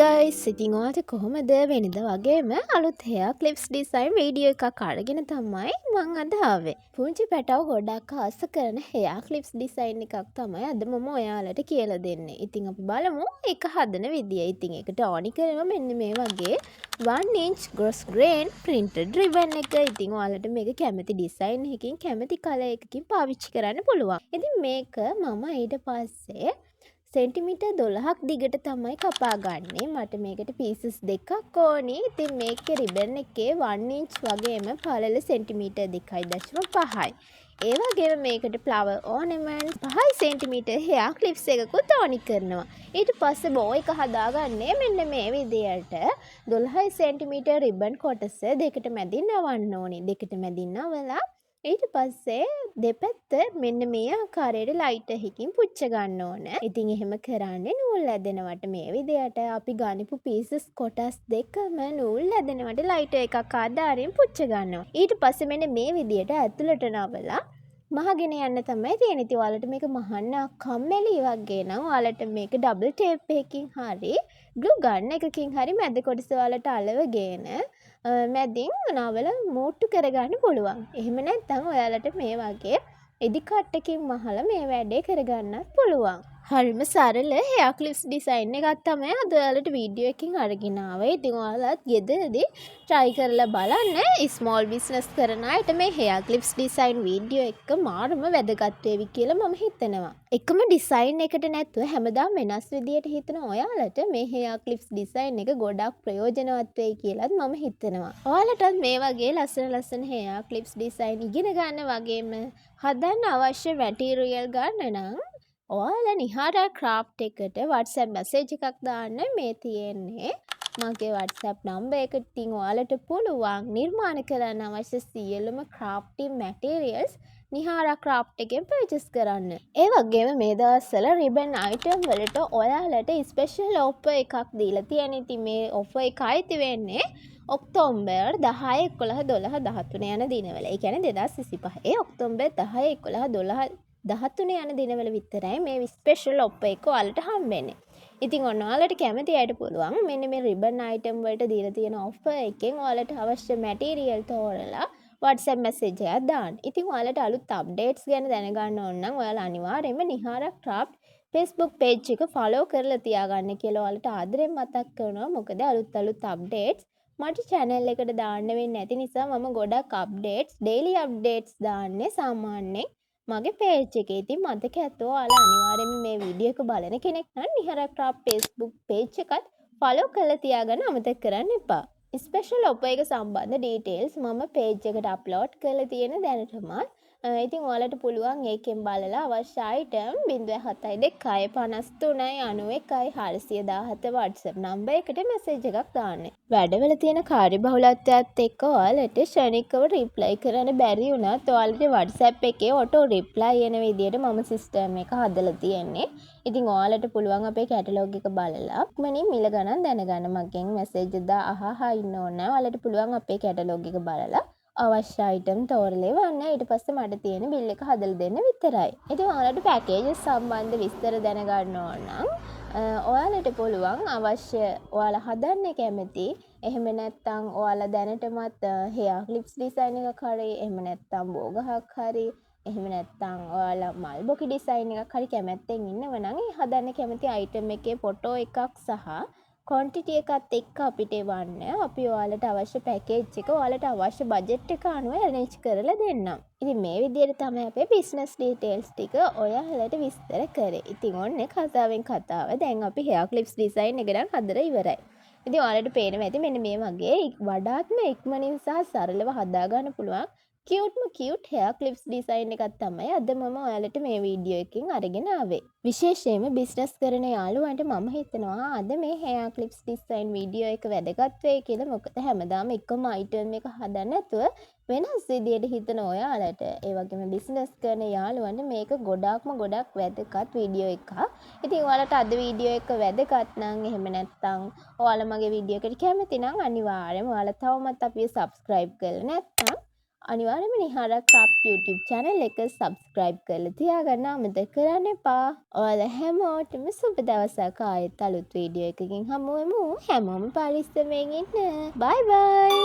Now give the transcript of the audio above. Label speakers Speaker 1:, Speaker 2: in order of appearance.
Speaker 1: guys, ඉතින් ඔයාලට කොහොමද වෙනද වගේම අලුත් hair clips design වීඩියෝ එකක් අරගෙන තමයි මම අද ආවේ. පුංචි පැටව ගොඩක් ආස කරන hair clips design එකක් තමයි අද මම ඔයාලට කියලා දෙන්නේ. ඉතින් අපි බලමු ඒක හදන විදිය. ඉතින් ඒකට ඕනි කරනවා මෙන්න මේ වගේ 1 inch gross grain printed ribbon එක. ඉතින් ඔයාලට මේක කැමති design එකකින් කැමති color එකකින් පාවිච්චි කරන්න පුළුවන්. ඉතින් මේක මම ඊට පස්සේ සෙන්ටිමීටර් 12ක් දිගට තමයි කපා ගන්නේ. මට මේකට පීසස් දෙකක් ඕනේ. ඉතින් මේකේ රිබන් එකේ 1 inch වගේම පළල සෙන්ටිමීටර් 2.5යි. ඒ වගේම මේකට flower ornament 5 centimetre hair clips එකකුත් ඕනි කරනවා. ඊට පස්සේ බෝ එක හදාගන්නේ මෙන්න මේ විදියට 12 සෙන්ටිමීටර් රිබන් කොටස දෙකට මැදින් නවන්න ඕනේ. දෙකට මැදින් නවලා ඊට පස්සේ දෙපැත්ත මෙන්න මේ ආකාරයට ලයිට් එකකින් පුච්ච ගන්න ඕන. ඉතින් එහෙම කරන්නේ නූල් ඇදෙනවට මේ විදියට අපි ගනිපු පීසස් කොටස් දෙකම නූල් ඇදෙනවට ලයිට් එකක් ආධාරයෙන් පුච්ච ගන්නවා. ඊට පස්සේ මෙන්න මේ විදියට ඇතුළට නවලා මහගෙන යන්න තමයි තියෙන්නේ. ඉතින් ඔයාලට මේක මහන්න කම්මැලි වගේ නම් ඔයාලට මේක ඩබල් ටේප් එකකින් හරි ග්ලූ ගන් එකකින් හරි මැද කොටස ඔයාලට අලවගෙන මැදින් නවල මෝට්ටු කරගන්න පුළුවන්. එහෙම නැත්නම් ඔයාලට මේ වගේ එඩි කට් එකකින් මහලා මේ වැඩේ කරගන්නත් පුළුවන්. හරිම සරල hair clips design එකක් තමයි අද ඔයාලට වීඩියෝ එකකින් අරගෙන ආවේ. ඉතින් ඔයාලත් ගෙදරදී try කරලා බලන්න. small business කරන අයට මේ hair clips design වීඩියෝ එක මාරම වැදගත් වෙවි කියලා මම හිතනවා. එකම design එකට නැතුව හැමදාම වෙනස් විදියට හිතන ඔයාලට මේ hair clips design එක ගොඩක් ප්‍රයෝජනවත් වෙයි කියලාත් මම හිතනවා. ඔයාලටත් මේ වගේ ලස්සන hair clips design ඉගෙන ගන්න වගේම හදන්න අවශ්‍ය material ගන්න නම් ඔයාලා නිහාරා ක්‍රාෆ්ට් එකට WhatsApp message එකක් දාන්න. මේ තියෙන්නේ මගේ WhatsApp number එක. ඉතින් ඔයාලට පුළුවන් නිර්මාණ කරන්න අවශ්‍ය සියලුම crafting materials නිහාරා ක්‍රාෆ්ට් එකෙන් purchase කරන්න. ඒ වගේම මේ දවස්වල ribbon item වලට ඔයාලට special offer එකක් දීලා තියෙනවා. ඉතින් මේ offer එක ආйти වෙන්නේ ඔක්තෝබර් 10, 11, 12, 13 යන දිනවල. ඒ කියන්නේ 2025 ඔක්තෝබර් 10, 11, 12 13 යන දිනවල විතරයි මේ ස්පෙෂල් ඔෆර් එක ඔයාලට හම්බෙන්නේ. ඉතින් ඔයාලට කැමති අයට පුළුවන් මෙන්න මේ රිබන් අයිටම් වලට දීලා තියෙන ඔෆර් එකෙන් ඔයාලට අවශ්‍ය මැටීරියල් තෝරලා WhatsApp message එකක් දාන්න. ඉතින් ඔයාලට අලුත් අප්ඩේට්ස් ගැන දැනගන්න ඕන නම් ඔයාලා අනිවාර්යයෙන්ම නිහාරා ක්‍රාෆ්ට් Facebook page එක follow කරලා තියාගන්න කියලා ඔයාලට ආදරෙන් මතක් කරනවා. මොකද අලුත් අප්ඩේට්ස් මට channel එකට දාන්න වෙන්නේ නැති නිසා මම ගොඩක් අප්ඩේට්ස් daily අප්ඩේට්ස් දාන්නේ සාමාන්‍යයෙන් මගේ page එකේ. ඉතින් මතක ඇත්තෝ ඔයාලා අනිවාර්යයෙන්ම මේ වීඩියෝ එක බලන කෙනෙක් නම් නිහාරා ක්‍රාෆ්ට් Facebook page එකත් follow කරලා තියාගන්න අමතක කරන්න එපා. ස්පෙෂල් ඔෆර් එක සම්බන්ධ details මම page එකට upload කරලා තියෙන දැනටමත්. ඉතින් ඔයාලට පුළුවන් ඒකෙන් බලලා අවශ්‍ය item 072 53 91 417 WhatsApp number එකට message එකක් දාන්න. වැඩවල තියෙන කාර්යබහුලත්වයත් එක්ක ඔයාලට ක්ෂණිකව reply කරන්න බැරි වුණත් ඔයාලට WhatsApp එකේ auto reply එන විදියට මම system එක හදලා තියෙන්නේ. ඉතින් ඔයාලට පුළුවන් අපේ කැටලොග් එක බලලා මනින් මිල ගණන් දැනගන්න. මගෙන් message දාහා ඉන්න ඕන. ඔයාලට පුළුවන් අපේ කැටලොග් එක බලලා අවශ්‍ය item තෝරලා එවන්න. ඊට පස්සේ මට තියෙන bill එක හදලා දෙන්න විතරයි. ඉතින් ඔයාලට packages සම්බන්ධ විස්තර දැනගන්න ඕන නම් ඔයාලට පුළුවන් අවශ්‍ය ඔයාලා හදන්න කැමති එහෙම නැත්නම් ඔයාලා දැනටමත් hair clips design එකක් හරි එහෙම නැත්නම් බෝගහක් හරි එහෙම නැත්නම් ඔයාලා මල් බොකි design එකක් හරි කැමැත්තෙන් ඉන්නව නම් ඒ හදන්න කැමති item එකේ photo එකක් සහ quantity එකත් එක්ක අපිට එවන්න. අපි ඔයාලට අවශ්‍ය package එක ඔයාලට අවශ්‍ය budget එක අනුව arrange කරලා දෙන්නම්. ඉතින් මේ විදිහට තමයි අපේ business details ටික ඔයාලට විස්තර කරේ. ඉතින් ඔන්න කතාවෙන් කතාව දැන් අපි hair clips design එක නම් හදලා ඉවරයි. ඉතින් ඔයාලට පේනවා ඇති මෙන්න මේ වගේ වඩාත්ම ඉක්මනින් සහ සරලව හදා ගන්න පුළුවන් cute hair clips design එකක් තමයි අද මම ඔයාලට මේ වීඩියෝ එකකින් අරගෙන ආවේ. විශේෂයෙන්ම business කරන යාළුවන්ට මම හිතනවා අද මේ hair clips design වීඩියෝ එක වැදගත් වෙයි කියලා. මොකද හැමදාම එකම item එක හදන්න නැතුව වෙනස් විදියට හිතන ඔයාලට ඒ වගේම business කරන යාළුවන්ට මේක ගොඩක් වැදගත් වීඩියෝ එකක්. ඉතින් ඔයාලට අද වීඩියෝ එක වැදගත් නම් එහෙම නැත්නම් ඔයාලා මගේ වීඩියෝ එකට කැමති නම් අනිවාර්යයෙන්ම ඔයාලා තවමත් අපිව subscribe කරලා නැත්නම් අනිවාර්යයෙන්ම නිහාරා ක්‍රාෆ්ට් YouTube channel එක subscribe කරලා තියාගන්න අමතක කරන්න එපා. ඔයාලා හැමෝටම සුබ දවසක්. ආයෙත් අලුත් වීඩියෝ එකකින් හමු වෙමු. හැමෝම පරිස්සමෙන් ඉන්න. bye bye.